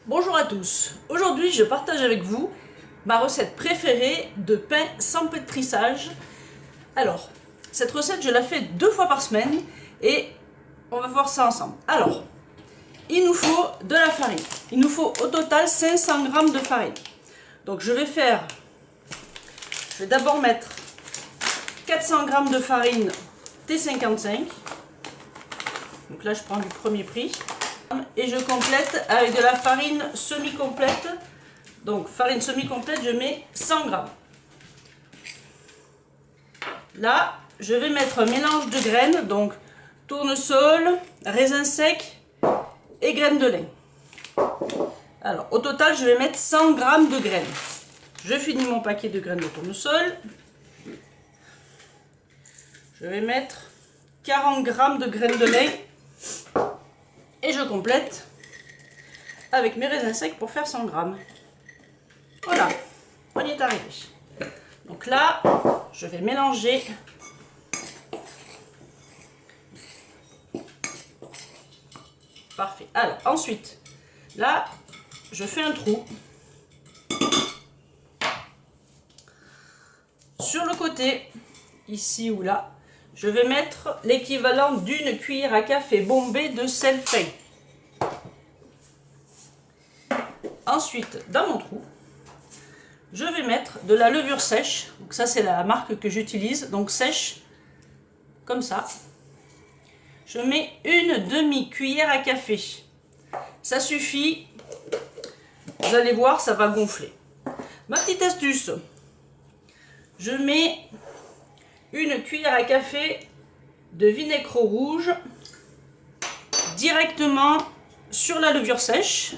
Bonjour à tous, aujourd'hui je partage avec vous ma recette préférée de pain sans pétrissage. Alors, cette recette je la fais 2 fois par semaine et on va voir ça ensemble. Alors, il nous faut de la farine, il nous faut au total 500 g de farine. Donc je vais d'abord mettre 400 g de farine T55. Donc là je prends du premier prix. Et je complète avec de la farine semi-complète. Donc farine semi-complète, je mets 100 g. Là, je vais mettre un mélange de graines, donc tournesol, raisin sec et graines de lin. Alors au total, je vais mettre 100 g de graines. Je finis mon paquet de graines de tournesol. Je vais mettre 40 g de graines de lin. Et je complète avec mes raisins secs pour faire 100 g. Voilà, on y est arrivé. Donc là, je vais mélanger. Parfait. Alors, ensuite, là, je fais un trou. Sur le côté, ici ou là, je vais mettre l'équivalent d'une cuillère à café bombée de sel fin. Ensuite, dans mon trou, je vais mettre de la levure sèche. Donc ça, c'est la marque que j'utilise. Donc sèche, comme ça. Je mets une demi-cuillère à café. Ça suffit. Vous allez voir, ça va gonfler. Ma petite astuce. Je mets une cuillère à café de vinaigre rouge directement sur la levure sèche.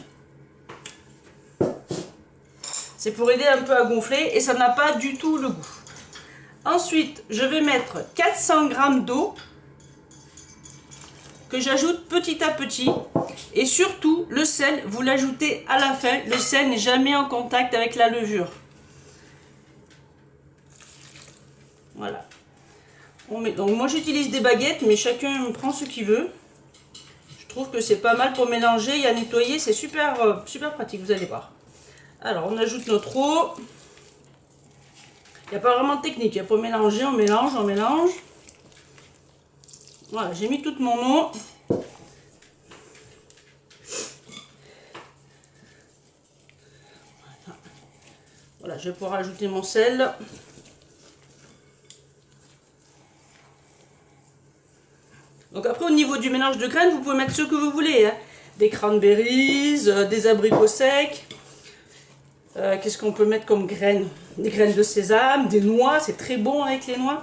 C'est pour aider un peu à gonfler et ça n'a pas du tout le goût. Ensuite, je vais mettre 400 g d'eau que j'ajoute petit à petit. Et surtout, le sel, vous l'ajoutez à la fin. Le sel n'est jamais en contact avec la levure. Voilà. Donc moi j'utilise des baguettes, mais chacun prend ce qu'il veut. Je trouve que c'est pas mal pour mélanger et à nettoyer, c'est super, super pratique, vous allez voir. Alors on ajoute notre eau. Il n'y a pas vraiment de technique, pour mélanger, on mélange, on mélange. Voilà, j'ai mis toute mon eau. Voilà, je vais pouvoir ajouter mon sel. Donc après au niveau du mélange de graines, vous pouvez mettre ce que vous voulez. Hein. Des cranberries, des abricots secs. Qu'est-ce qu'on peut mettre comme graines? Des graines de sésame, des noix, c'est très bon avec les noix.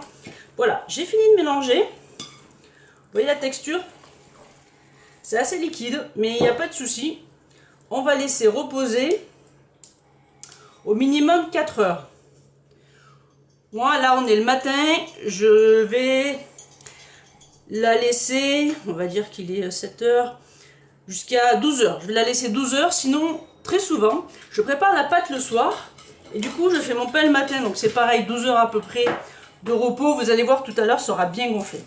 Voilà, j'ai fini de mélanger. Vous voyez la texture? C'est assez liquide, mais il n'y a pas de souci. On va laisser reposer au minimum 4 heures. Moi, là, on est le matin. Je vais la laisser, on va dire qu'il est 7 heures, jusqu'à 12 heures. Je vais la laisser 12 heures, sinon, très souvent, je prépare la pâte le soir. Et du coup, je fais mon pain le matin, donc c'est pareil, 12 heures à peu près de repos. Vous allez voir tout à l'heure, ça aura bien gonflé.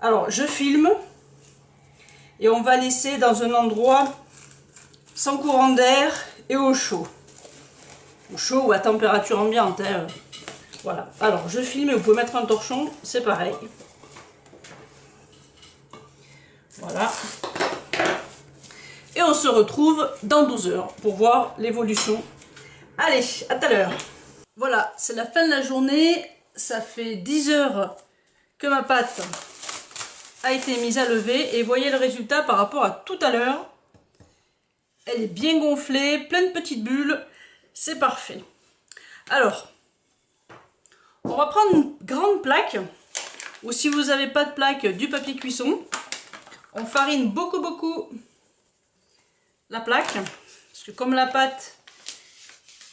Alors, je filme. Et on va laisser dans un endroit sans courant d'air et au chaud. Au chaud ou à température ambiante. Hein. Voilà. Alors, je filme et vous pouvez mettre un torchon, c'est pareil. Voilà. Et on se retrouve dans 12 heures pour voir l'évolution. Allez, à tout à l'heure. Voilà, c'est la fin de la journée. Ça fait 10 heures que ma pâte a été mise à lever. Et voyez le résultat par rapport à tout à l'heure. Elle est bien gonflée, plein de petites bulles. C'est parfait. Alors, on va prendre une grande plaque. Ou si vous n'avez pas de plaque, du papier cuisson. On farine beaucoup la plaque. Parce que comme la pâte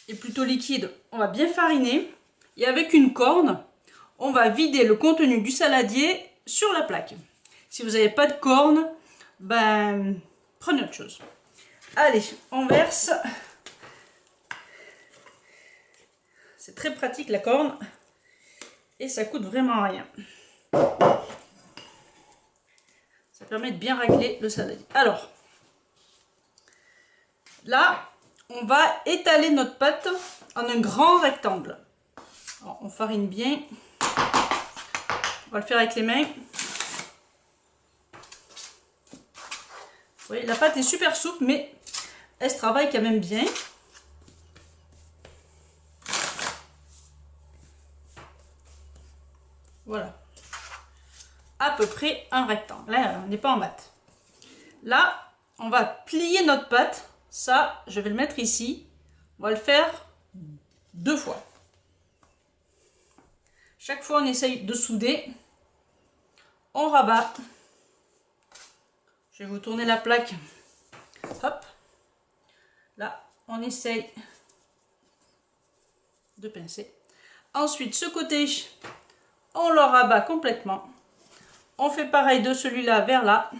est plutôt liquide, on va bien fariner. Et avec une corne, on va vider le contenu du saladier sur la plaque. Si vous n'avez pas de corne, ben, prenez autre chose. Allez, on verse. C'est très pratique la corne. Et ça coûte vraiment rien. Ça permet de bien racler le saladier. Alors, Là, on va étaler notre pâte en un grand rectangle. Alors, on farine bien. On va le faire avec les mains. Vous voyez, la pâte est super souple, mais elle se travaille quand même bien. Voilà. À peu près un rectangle. Là, on n'est pas en maths. Là, on va plier notre pâte. Ça, je vais le mettre ici. On va le faire 2 fois. Chaque fois, on essaye de souder. On rabat. Je vais vous tourner la plaque. Hop. Là, on essaye de pincer. Ensuite, ce côté, on le rabat complètement. On fait pareil de celui-là vers là.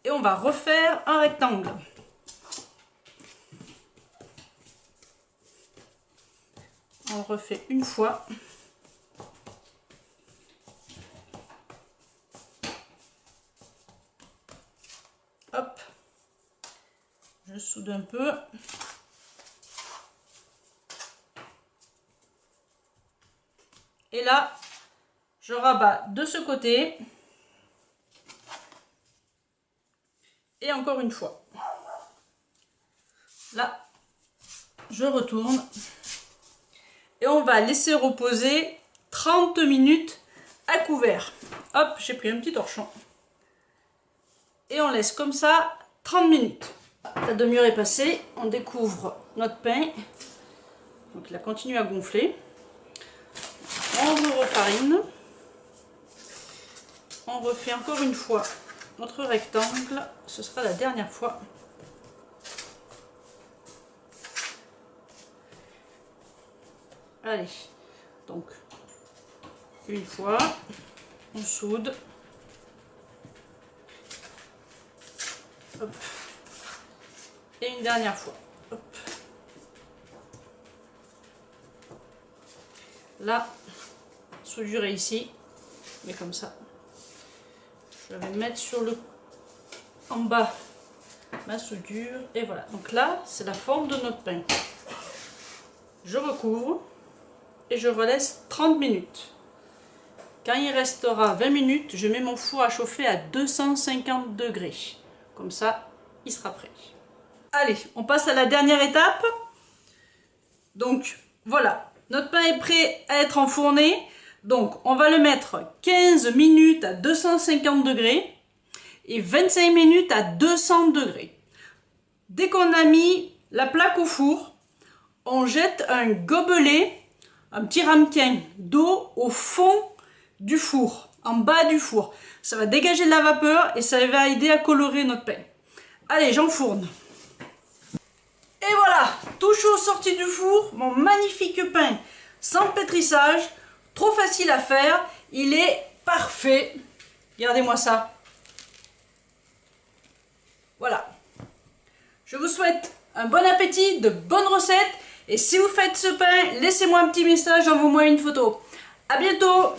Et on va refaire un rectangle. On refait une fois. Hop. Je soude un peu. Et là, je rabats de ce côté. Et encore une fois. Là, je retourne. Et on va laisser reposer 30 minutes à couvert. Hop, j'ai pris un petit torchon. Et on laisse comme ça 30 minutes. La demi-heure est passée. On découvre notre pain. Donc il a continué à gonfler. On refarine. On refait encore une fois notre rectangle. Ce sera la dernière fois. Allez, donc une fois, on soude. Hop. Et une dernière fois. Hop. Là, souduré ici, mais comme ça. Je vais mettre sur le en bas ma soudure et voilà. Donc là, c'est la forme de notre pain. Je recouvre et je relaisse 30 minutes. Quand il restera 20 minutes, je mets mon four à chauffer à 250 degrés. Comme ça, il sera prêt. Allez, on passe à la dernière étape. Donc, voilà. Notre pain est prêt à être enfourné. Donc, on va le mettre 15 minutes à 250 degrés et 25 minutes à 200 degrés. Dès qu'on a mis la plaque au four, on jette un gobelet, un petit ramequin d'eau au fond du four, en bas du four. Ça va dégager de la vapeur et ça va aider à colorer notre pain. Allez, j'enfourne. Et voilà, tout chaud sorti du four, mon magnifique pain sans pétrissage, trop facile à faire, il est parfait. Regardez-moi ça. Voilà. Je vous souhaite un bon appétit, de bonnes recettes. Et si vous faites ce pain, laissez-moi un petit message, envoyez-moi une photo. À bientôt!